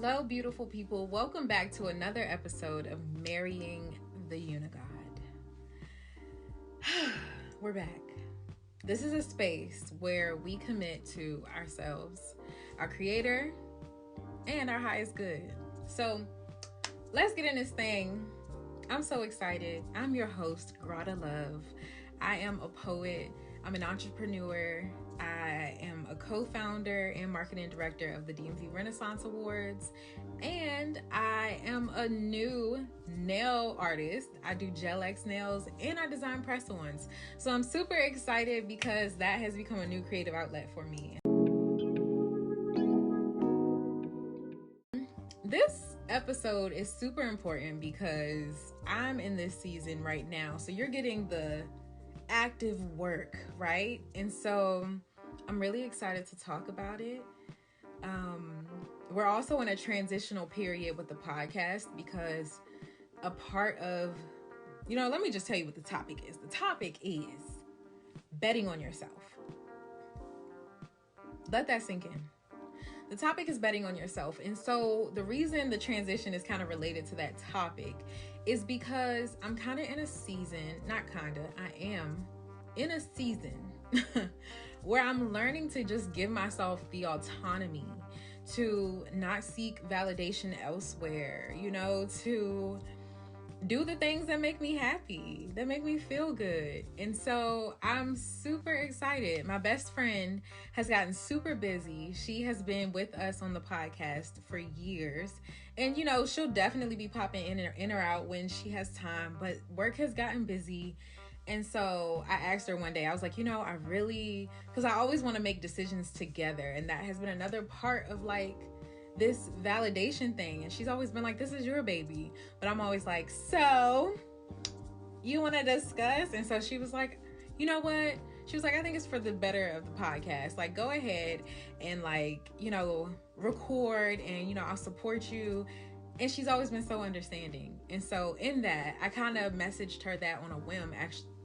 Hello, beautiful people. Welcome back to another episode of Marrying the UniGod. We're back. This is a space where we commit to ourselves, our creator, and our highest good. So let's get in this thing. I'm so excited. I'm your host, Grada Love. I am a poet. I'm an entrepreneur. I am a co-founder and marketing director of the DMV Renaissance Awards. And I am a new nail artist. I do Gel X nails and I design press-ons. So I'm super excited because that has become a new creative outlet for me. This episode is super important because I'm in this season right now. So you're getting the active work, right? And so I'm really excited to talk about it. We're also in a transitional period with the podcast because a part of, let me just tell you what the topic is. The topic is betting on yourself. Let that sink in. The topic is betting on yourself. And so the reason the transition is kind of related to that topic is because I'm kind of in a season, I am in a season where I'm learning to just give myself the autonomy to not seek validation elsewhere, to do the things that make me happy, that make me feel good. And so I'm super excited. My best friend has gotten super busy. She has been with us on the podcast for years. And, she'll definitely be popping in or out when she has time. But work has gotten busy. And so I asked her one day, I was like, because I always want to make decisions together. And that has been another part of this validation thing. And she's always been like, this is your baby. But I'm always like, so you want to discuss? And so she was like, you know what? She was like, I think it's for the better of the podcast. Like, go ahead and record and, I'll support you. And she's always been so understanding. And so in that, I kind of messaged her that on a whim,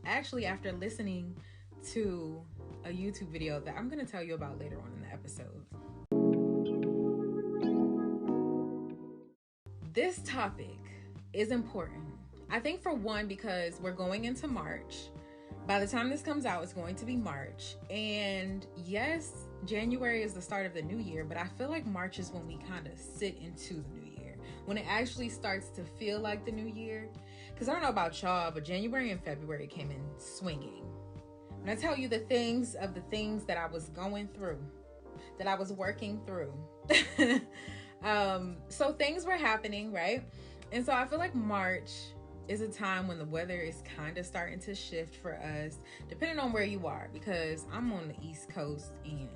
actually after listening to a YouTube video that I'm going to tell you about later on in the episode. This topic is important. I think for one, because we're going into March. By the time this comes out, it's going to be March. And yes, January is the start of the new year, but I feel like March is when we kind of sit into the new year, when it actually starts to feel like the new year. Because I don't know about y'all, but January and February came in swinging. When I tell you the things that I was going through, that I was working through. So things were happening, right? And so I feel like March is a time when the weather is kind of starting to shift for us, depending on where you are, because I'm on the East Coast and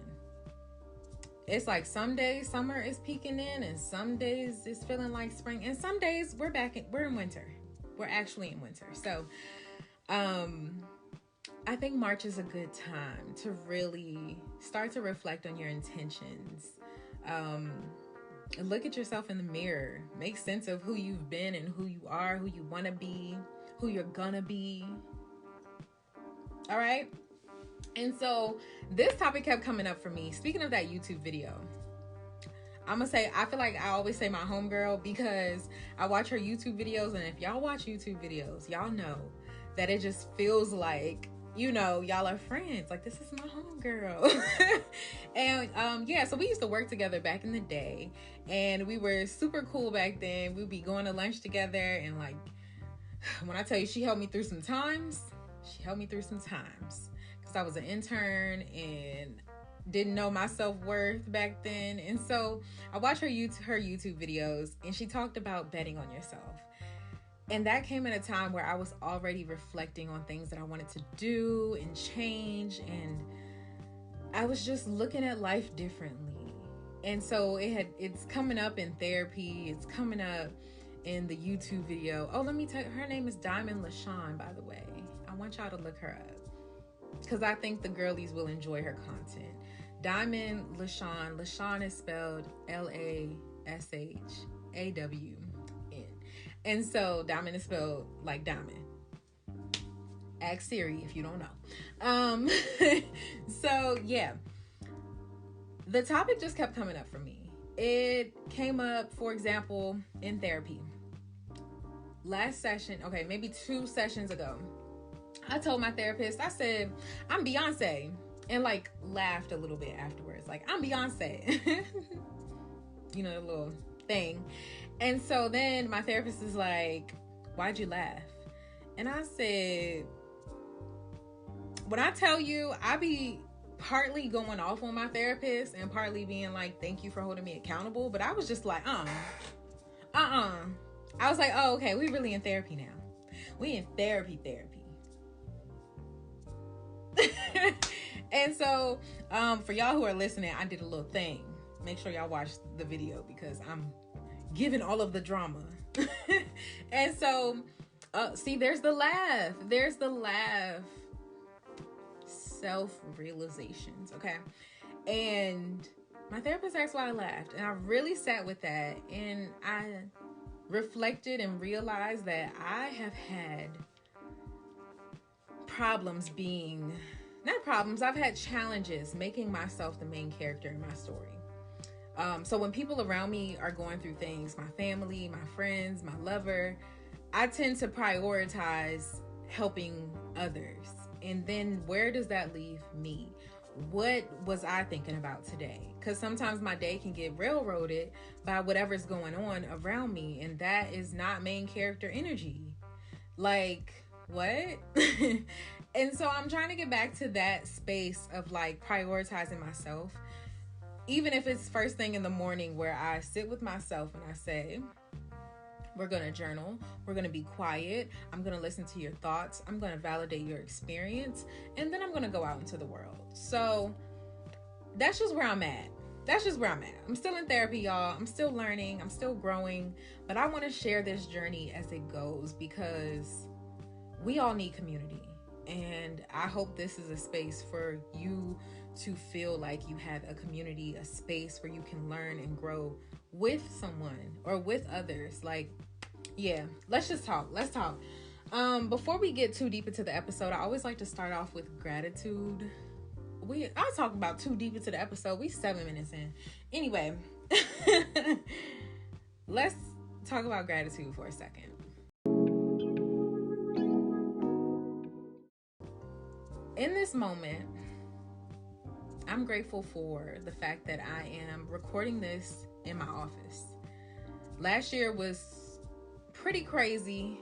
it's like some days summer is peeking in and some days it's feeling like spring and some days we're in winter. We're actually in winter. So, I think March is a good time to really start to reflect on your intentions. Look at yourself in the mirror. Make sense of who you've been and who you are, who you want to be, who you're gonna be. All right? And so this topic kept coming up for me. Speaking of that YouTube video, I'm gonna say, I feel like I always say my homegirl because I watch her YouTube videos. And if y'all watch YouTube videos, y'all know that it just feels like, y'all are friends. Like, this is my homegirl. And so we used to work together back in the day. And we were super cool back then. We'd be going to lunch together. And when I tell you she helped me through some times. Because I was an intern and didn't know my self-worth back then. And so I watched her YouTube videos and she talked about betting on yourself. And that came at a time where I was already reflecting on things that I wanted to do and change. And I was just looking at life differently. And so it's coming up in therapy. It's coming up in the YouTube video. Oh, let me tell you, her name is Diamond LaShawn, by the way. I want y'all to look her up because I think the girlies will enjoy her content. Diamond LaShawn. LaShawn is spelled LaShawn. And so Diamond is spelled like diamond. Ask Siri if you don't know. So yeah, the topic just kept coming up for me. it came up, for example, in therapy. Last session, okay, maybe 2 sessions ago, I told my therapist, I said, I'm Beyonce. And like laughed a little bit afterwards. Like, I'm Beyonce. You know, the little thing. And so then my therapist is like, why'd you laugh? And I said, when I tell you, I be partly going off on my therapist and partly being like, thank you for holding me accountable. But I was just like, I was like, oh, okay, we really in therapy now. We in therapy. And so, for y'all who are listening, I did a little thing. Make sure y'all watch the video because I'm giving all of the drama. And so, see, there's the laugh. There's the laugh. Self-realizations, okay? And my therapist asked why I laughed. And I really sat with that. And I reflected and realized that I have had I've had challenges making myself the main character in my story. So when people around me are going through things, my family, my friends, my lover, I tend to prioritize helping others. And then where does that leave me? What was I thinking about today? Because sometimes my day can get railroaded by whatever's going on around me. And that is not main character energy. Like, what? And so I'm trying to get back to that space of like prioritizing myself. Even if it's first thing in the morning where I sit with myself and I say, we're going to journal. We're going to be quiet. I'm going to listen to your thoughts. I'm going to validate your experience. And then I'm going to go out into the world. So that's just where I'm at. I'm still in therapy, y'all. I'm still learning. I'm still growing. But I want to share this journey as it goes because we all need community. And I hope this is a space for you to feel like you have a community, a space where you can learn and grow with someone or with others. Like, yeah, let's talk. Before we get too deep into the episode, I always like to start off with gratitude. I'll talk about too deep into the episode. We 7 minutes in. Anyway, let's talk about gratitude for a second. In this moment, I'm grateful for the fact that I am recording this in my office. Last year was pretty crazy.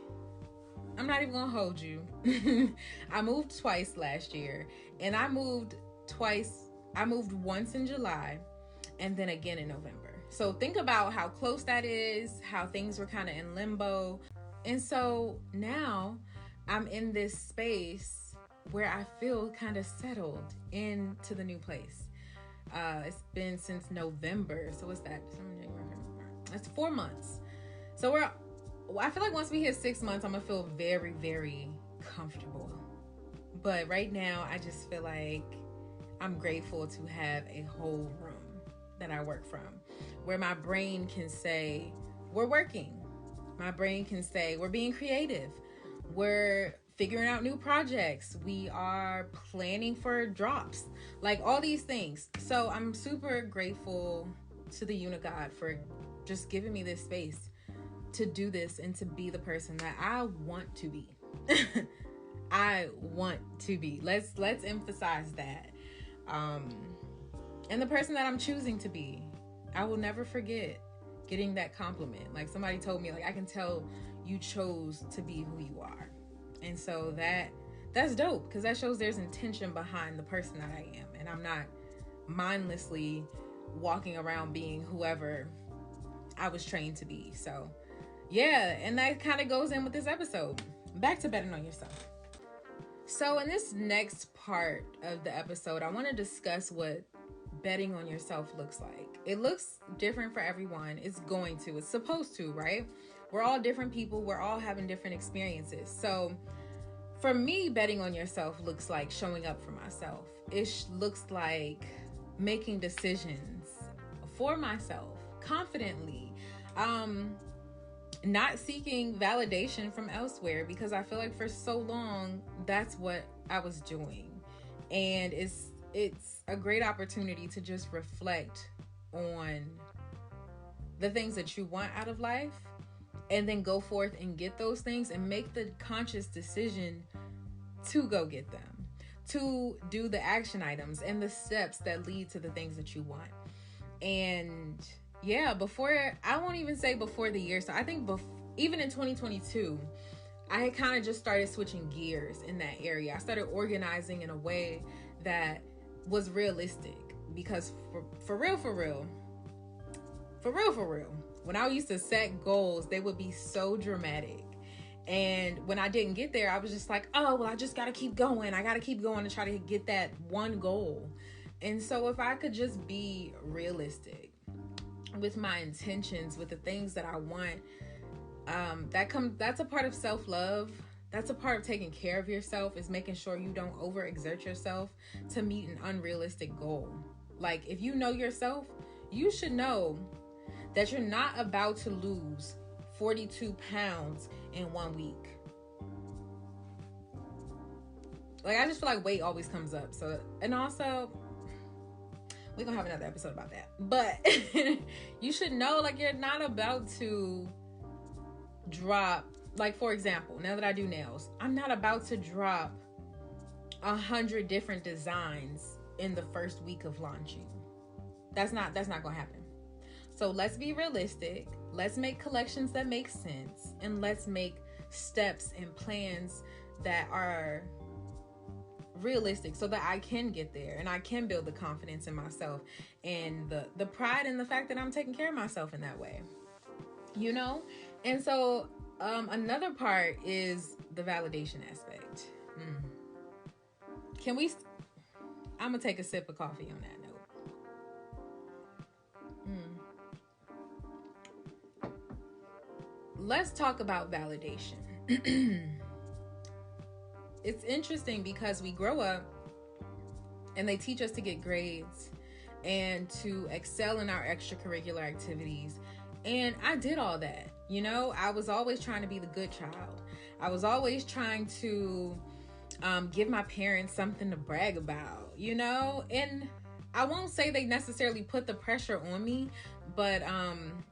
I'm not even gonna hold you. I moved twice last year, and I moved once in July and then again in November. So think about how close that is, how things were kind of in limbo. And so now I'm in this space where I feel kind of settled into the new place. It's been since November. So what's that? That's 4 months. So I feel like once we hit 6 months, I'm gonna feel very, very comfortable. But right now, I just feel like I'm grateful to have a whole room that I work from, where my brain can say, we're working. My brain can say, we're being creative. We're figuring out new projects. We are planning for drops, like all these things. So I'm super grateful to the UniGod for just giving me this space to do this and to be the person that I want to be. I want to be. Let's emphasize that. And the person that I'm choosing to be. I will never forget getting that compliment. Like somebody told me, like, I can tell you chose to be who you are. And so that's dope because that shows there's intention behind the person that I am. And I'm not mindlessly walking around being whoever I was trained to be. So yeah, and that kind of goes in with this episode. Back to betting on yourself. So in this next part of the episode, I want to discuss what betting on yourself looks like. It looks different for everyone. It's supposed to, right? We're all different people. We're all having different experiences. So for me, betting on yourself looks like showing up for myself. It looks like making decisions for myself confidently. Not seeking validation from elsewhere, because I feel like for so long, that's what I was doing. And it's a great opportunity to just reflect on the things that you want out of life, and then go forth and get those things and make the conscious decision to go get them, to do the action items and the steps that lead to the things that you want. And yeah, I won't even say before the year. So I think even in 2022, I had kind of just started switching gears in that area. I started organizing in a way that was realistic, because for real, when I used to set goals, they would be so dramatic. And when I didn't get there, I was just like, oh, well, I just got to keep going. I got to keep going to try to get that one goal. And so if I could just be realistic with my intentions, with the things that I want, that's a part of self-love. That's a part of taking care of yourself, is making sure you don't overexert yourself to meet an unrealistic goal. Like, if you know yourself, you should know that you're not about to lose 42 pounds in 1 week. Like, I just feel like weight always comes up. So, and also, we're gonna have another episode about that. But you should know, like, you're not about to drop, like, for example, now that I do nails, I'm not about to drop 100 different designs in the first week of launching. That's not gonna happen. So let's be realistic. Let's make collections that make sense, and let's make steps and plans that are realistic so that I can get there and I can build the confidence in myself and the pride in the fact that I'm taking care of myself in that way, you know? And so another part is the validation aspect. I'm gonna take a sip of coffee on that note. Let's talk about validation. It's interesting because we grow up and they teach us to get grades and to excel in our extracurricular activities. And I did all that. You know, I was always trying to be the good child. I was always trying to give my parents something to brag about, you know? And I won't say they necessarily put the pressure on me, but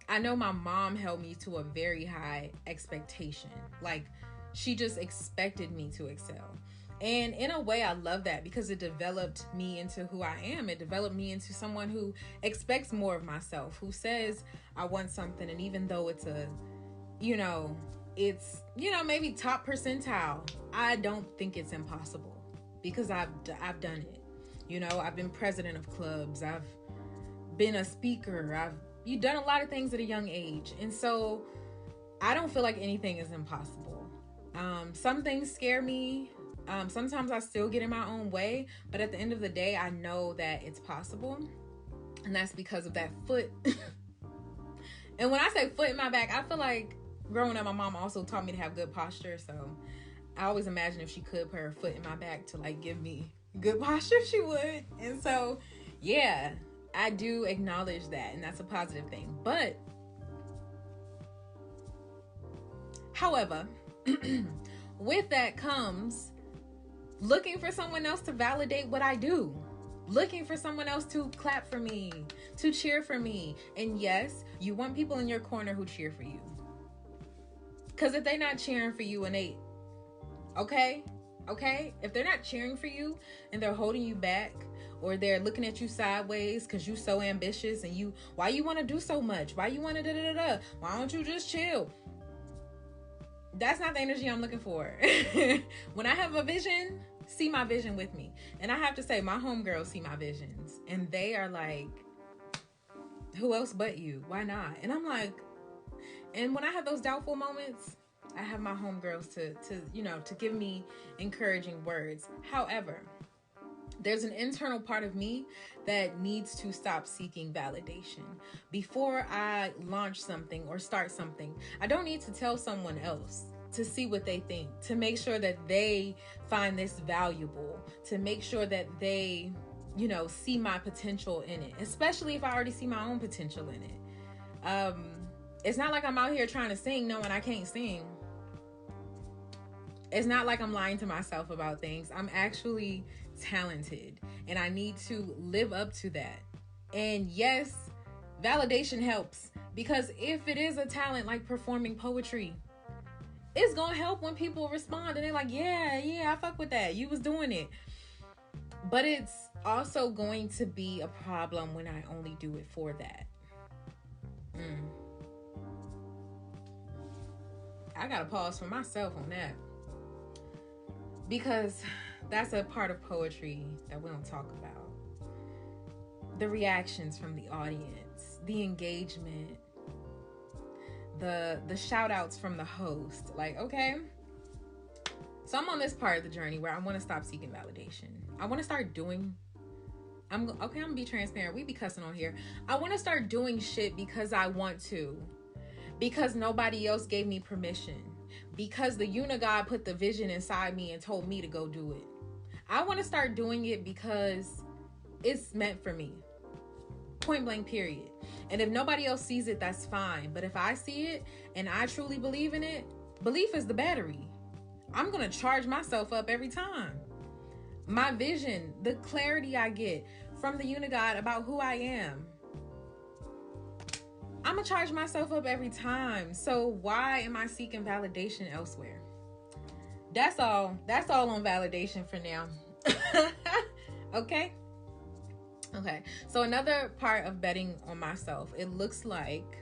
I know my mom held me to a very high expectation. Like, she just expected me to excel. And in a way, I love that, because it developed me into who I am. It developed me into someone who expects more of myself, who says I want something. And even though it's maybe top percentile, I don't think it's impossible, because I've done it. You know, I've been president of clubs. I've been a speaker. You've done a lot of things at a young age. And so I don't feel like anything is impossible. Some things scare me. Sometimes I still get in my own way, but at the end of the day, I know that it's possible. And that's because of that foot. And when I say foot in my back, I feel like growing up, my mom also taught me to have good posture. So I always imagine if she could put her foot in my back to, like, give me good posture, she would. And so, yeah, I do acknowledge that, and that's a positive thing. But however, with that comes looking for someone else to validate what I do, looking for someone else to clap for me, to cheer for me. And yes, you want people in your corner who cheer for you, because if they're not cheering for you, and okay, if they're not cheering for you and they're holding you back, or they're looking at you sideways because you're so ambitious and why you want to do so much, why you want to why don't you just chill? That's not the energy I'm looking for. When I have a vision, see my vision with me. And I have to say, my homegirls see my visions, and they are like, who else but you? Why not? And I'm like, and when I have those doubtful moments, I have my homegirls to give me encouraging words. However, there's an internal part of me that needs to stop seeking validation. Before I launch something or start something, I don't need to tell someone else to see what they think, to make sure that they find this valuable, to make sure that they, see my potential in it, especially if I already see my own potential in it. It's not like I'm out here trying to sing knowing I can't sing. It's not like I'm lying to myself about things. I'm actually talented, and I need to live up to that. And yes, Validation helps, because if it is a talent like performing poetry, it's gonna help when people respond and they're like, yeah, I fuck with that. You was doing it. But it's also going to be a problem when I only do it for that. I gotta pause for myself on that, because that's a part of poetry that we don't talk about. The reactions from the audience, the engagement, the shout outs from the host. Like, okay, so I'm on this part of the journey where I want to stop seeking validation. I want to start doing, I'm gonna be transparent. We be cussing on here. I want to start doing shit because I want to, because nobody else gave me permission, because the UniGod put the vision inside me and told me to go do it. I want to start doing it because it's meant for me. Point blank, period. And if nobody else sees it, that's fine. But if I see it and I truly believe in it, belief is the battery. I'm going to charge myself up every time. My vision, the clarity I get from the UniGod about who I am, I'm going to charge myself up every time. So why am I seeking validation elsewhere? That's all on validation for now. Okay. So another part of betting on myself, it looks like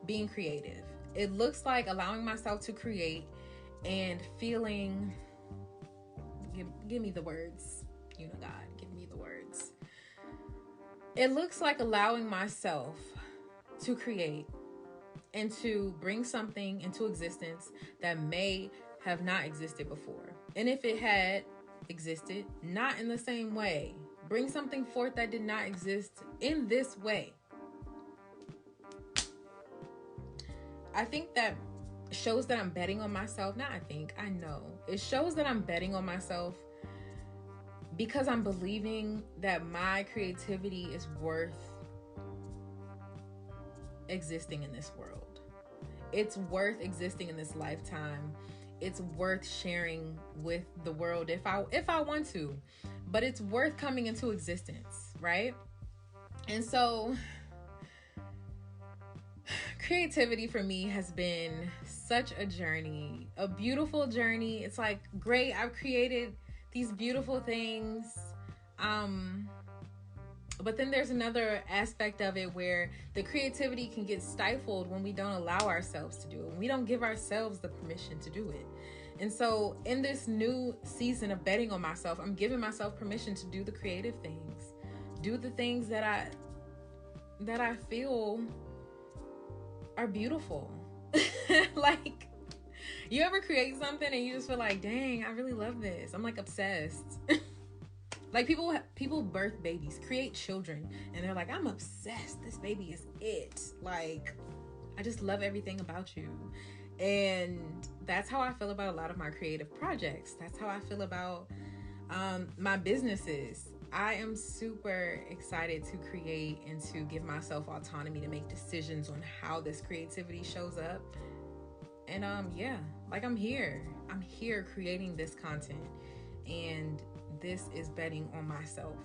being creative. It looks like allowing myself to create and feeling, give me the words, UniGod, give me the words. It looks like allowing myself to create and to bring something into existence that may have not existed before. And if it had existed, not in the same way, bring something forth that did not exist in this way. I think that shows that I'm betting on myself. I know. It shows that I'm betting on myself because I'm believing that my creativity is worth existing in this world. It's worth existing in this lifetime. It's worth sharing with the world if I want to. But it's worth coming into existence, right? And so creativity for me has been such a journey, a beautiful journey. It's like, great, I've created these beautiful things. But then there's another aspect of it where the creativity can get stifled when we don't allow ourselves to do it, when we don't give ourselves the permission to do it. And so in this new season of betting on myself, I'm giving myself permission to do the creative things, do the things that I feel are beautiful. Like, you ever create something and you just feel like, dang, I really love this. I'm like obsessed. Like people birth babies, create children, and they're like, I'm obsessed. This baby is it. Like, I just love everything about you. And that's how I feel about a lot of my creative projects. That's how I feel about my businesses. I am super excited to create and to give myself autonomy to make decisions on how this creativity shows up. And like I'm here creating this content, and this is betting on myself.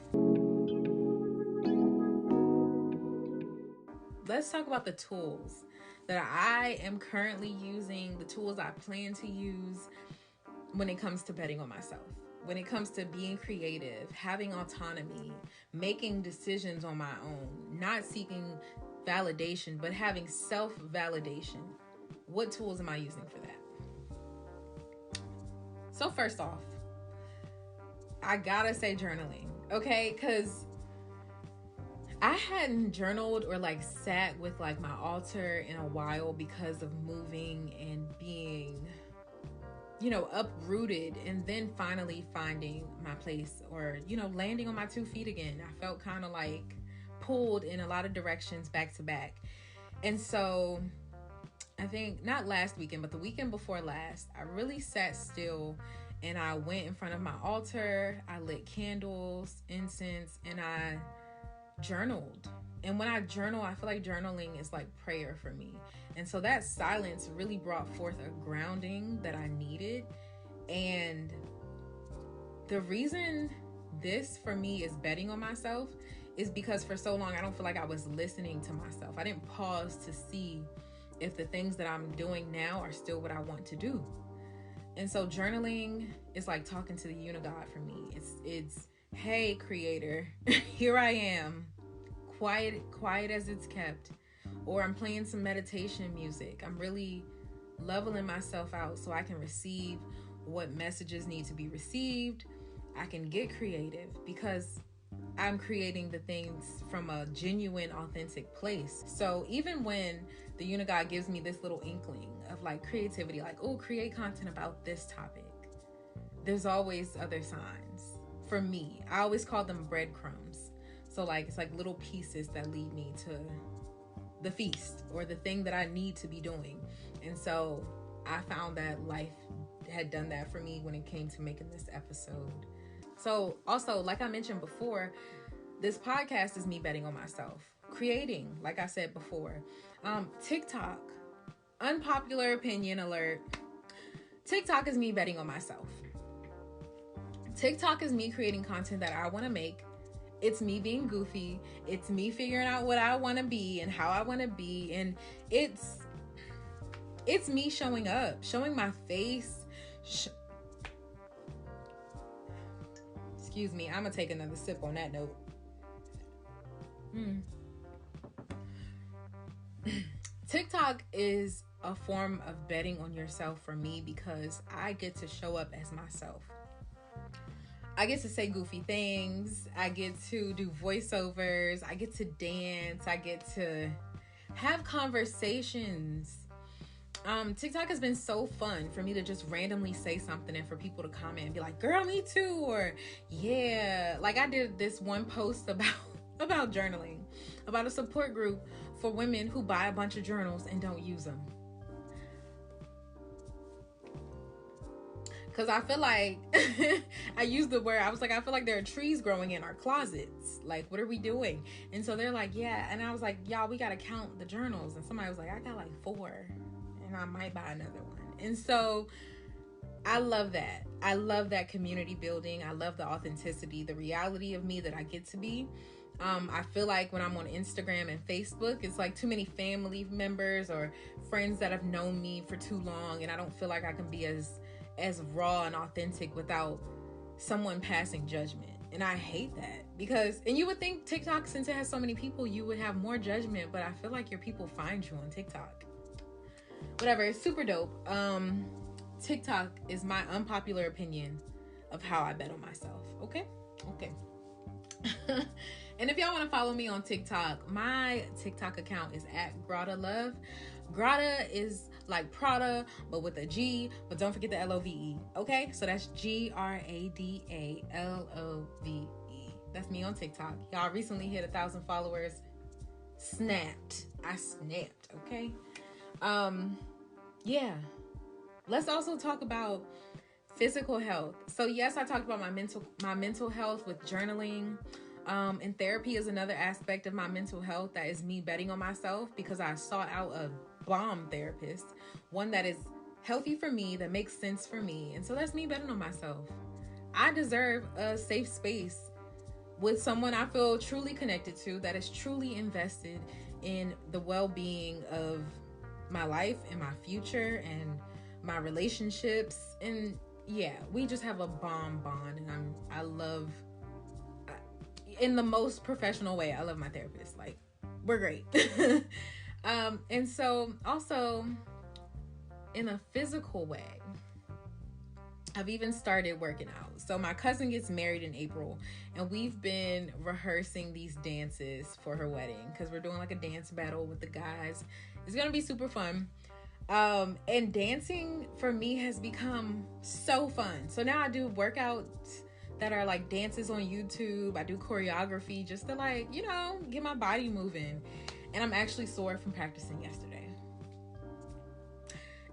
Let's talk about the tools that I am currently using, the tools I plan to use when it comes to betting on myself, when it comes to being creative, having autonomy, making decisions on my own, not seeking validation, but having self-validation. What tools am I using for that? So first off, I gotta say journaling, okay? Because I hadn't journaled or like sat with like my altar in a while because of moving and being, uprooted, and then finally finding my place, or, landing on my 2 feet again. I felt kind of like pulled in a lot of directions back to back. And so I think not last weekend, but the weekend before last, I really sat still and I went in front of my altar. I lit candles, incense, and I journaled. And when I journal, I feel like journaling is like prayer for me. And so that silence really brought forth a grounding that I needed. And the reason this for me is betting on myself is because for so long I don't feel like I was listening to myself. I didn't pause to see if the things that I'm doing now are still what I want to do. And so journaling is like talking to the UniGod for me. It's hey, creator, here I am, quiet as it's kept. Or I'm playing some meditation music. I'm really leveling myself out so I can receive what messages need to be received. I can get creative because I'm creating the things from a genuine, authentic place. So even when the UniGod gives me this little inkling of like creativity, like, oh, create content about this topic, there's always other signs for me. I always call them breadcrumbs. So like, it's like little pieces that lead me to the feast or the thing that I need to be doing. And so I found that life had done that for me when it came to making this episode. So also, like I mentioned before, this podcast is me betting on myself. Creating, like I said before. TikTok, unpopular opinion alert. TikTok is me betting on myself. TikTok is me creating content that I want to make. It's me being goofy. It's me figuring out what I want to be and how I want to be. And it's me showing up, showing my face. Excuse me, I'm going to take another sip on that note. TikTok is a form of betting on yourself for me because I get to show up as myself. I get to say goofy things. I get to do voiceovers. I get to dance. I get to have conversations. TikTok has been so fun for me to just randomly say something and for people to comment and be like, girl, me too. Or yeah, like I did this one post about journaling, about a support group for women who buy a bunch of journals and don't use them. Because I feel like, I used the word, I was like, I feel like there are trees growing in our closets. Like, what are we doing? And so they're like, yeah. And I was like, y'all, we got to count the journals. And somebody was like, I got like 4 and I might buy another one. And so I love that. I love that community building. I love the authenticity, the reality of me that I get to be. I feel like when I'm on Instagram and Facebook, it's like too many family members or friends that have known me for too long. And I don't feel like I can be as raw and authentic without someone passing judgment. And I hate that because, and you would think TikTok, since it has so many people, you would have more judgment, but I feel like your people find you on TikTok. Whatever, it's super dope. TikTok is my unpopular opinion of how I bet on myself. Okay. And if y'all want to follow me on TikTok, my TikTok account is @GradaLove. Grada is like Prada, but with a G, but don't forget the L-O-V-E. Okay, so that's GRADALOVE. That's me on TikTok. Y'all recently hit 1,000 followers. I snapped. Okay. Yeah. Let's also talk about physical health. So yes, I talked about my mental health with journaling. And therapy is another aspect of my mental health that is me betting on myself because I sought out a bomb therapist, one that is healthy for me, that makes sense for me. And so that's me betting on myself. I deserve a safe space with someone I feel truly connected to, that is truly invested in the well-being of my life and my future and my relationships. And yeah, we just have a bomb bond. And I love, in the most professional way, I love my therapist. Like, we're great. And so also in a physical way, I've even started working out. So my cousin gets married in April and we've been rehearsing these dances for her wedding because we're doing like a dance battle with the guys. It's going to be super fun. And dancing for me has become so fun. So now I do workouts that are like dances on YouTube. I do choreography just to like, get my body moving. And I'm actually sore from practicing yesterday.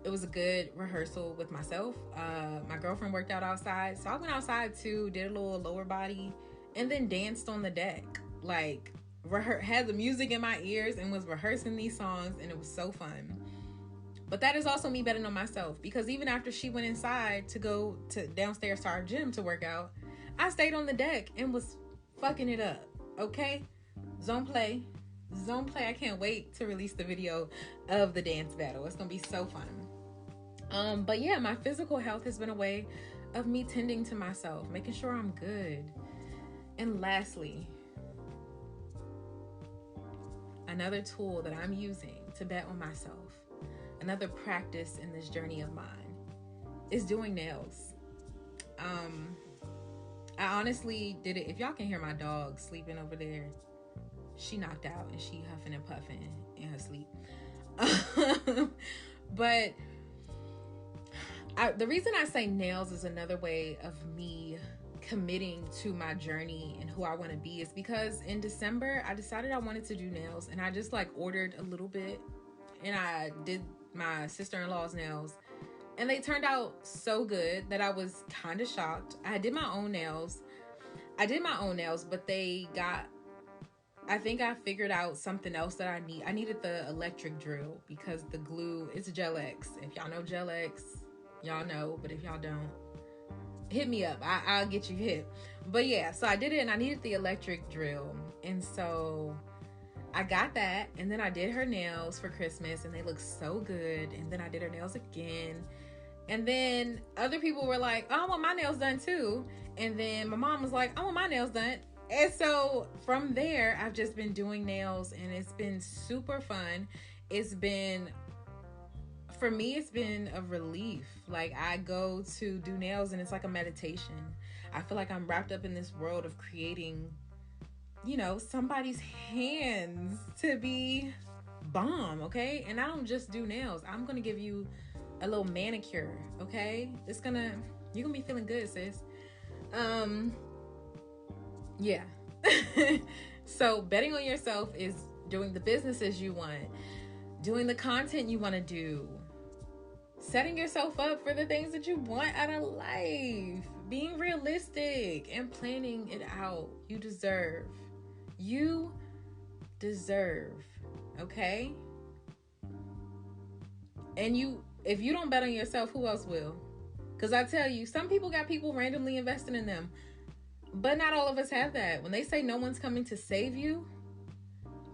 It was a good rehearsal with myself. My girlfriend worked out outside. So I went outside too, did a little lower body, and then danced on the deck. Like, had the music in my ears and was rehearsing these songs, and it was so fun. But that is also me betting on myself, because even after she went inside to go to downstairs to our gym to work out, I stayed on the deck and was fucking it up. Okay? Zone play. Zone play. I can't wait to release the video of the dance battle. It's gonna be so fun. But yeah, my physical health has been a way of me tending to myself, making sure I'm good. And lastly, another tool that I'm using to bet on myself, another practice in this journey of mine, is doing nails. I honestly did it. If y'all can hear my dog sleeping over there, she knocked out and she huffing and puffing in her sleep. But the reason I say nails is another way of me committing to my journey and who I want to be is because in December, I decided I wanted to do nails, and I just like ordered a little bit, and I did my sister-in-law's nails, and they turned out so good that I was kind of shocked. I did my own nails. But I think I figured out something else that I need. I needed the electric drill because the glue is Gel X. If y'all know Gel X, y'all know, but if y'all don't, hit me up. I'll get you hit. But yeah, so I did it, and I needed the electric drill. And so I got that, and then I did her nails for Christmas, and they look so good. And then I did her nails again. And then other people were like, oh, I want my nails done too. And then my mom was like, I want my nails done. And so from there, I've just been doing nails, and it's been super fun. For me, it's been a relief. Like, I go to do nails, and it's like a meditation. I feel like I'm wrapped up in this world of creating, somebody's hands to be bomb, okay? And I don't just do nails. I'm going to give you a little manicure, okay? You're going to be feeling good, sis. Yeah. So betting on yourself is doing the businesses you want, doing the content you want to do, setting yourself up for the things that you want out of life, being realistic and planning it out. You deserve, okay? And if you don't bet on yourself, who else will? Because I tell you, some people got people randomly investing in them, but not all of us have that. When they say no one's coming to save you,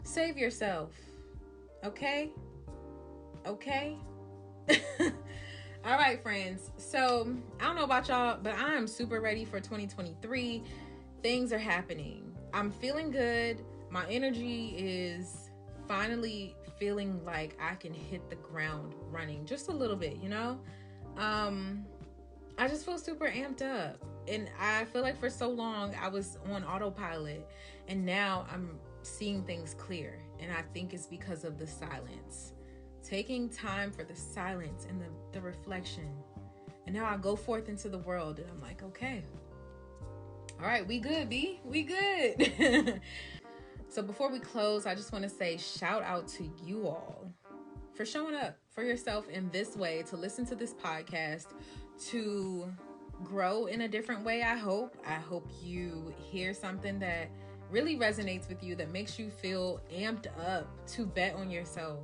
save yourself. Okay? All right, friends. So I don't know about y'all, but I am super ready for 2023. Things are happening. I'm feeling good. My energy is finally feeling like I can hit the ground running just a little bit, I just feel super amped up. And I feel like for so long I was on autopilot, and now I'm seeing things clear. And I think it's because of the silence. Taking time for the silence and the reflection. And now I go forth into the world, and I'm like, okay. All right, we good, B. We good. So before we close, I just want to say shout out to you all for showing up for yourself in this way, to listen to this podcast, to grow in a different way. I hope you hear something that really resonates with you, that makes you feel amped up to bet on yourself.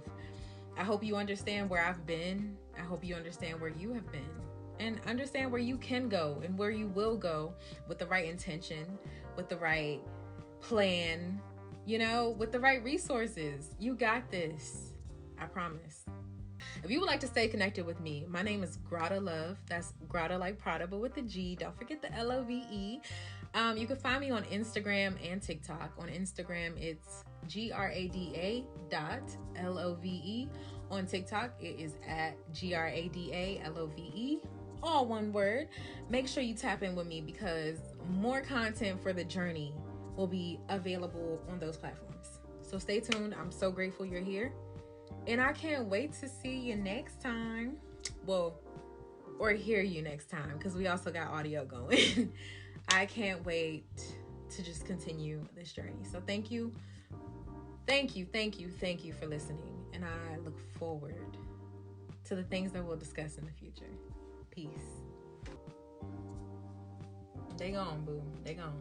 I hope you understand where I've been. I hope you understand where you have been, and understand where you can go and where you will go with the right intention, with the right plan, with the right resources. You got this. I promise. If you would like to stay connected with me, my name is Grata Love. That's Grata like Prada, but with the G. Don't forget the Love. You can find me on Instagram and TikTok. On Instagram, it's grada.love. On TikTok, it is at gradalove. All one word. Make sure you tap in with me, because more content for the journey will be available on those platforms. So stay tuned. I'm so grateful you're here. And I can't wait to see you next time. Well, or hear you next time, because we also got audio going. I can't wait to just continue this journey. So thank you for listening. And I look forward to the things that we'll discuss in the future. Peace. They gone, boo. They gone.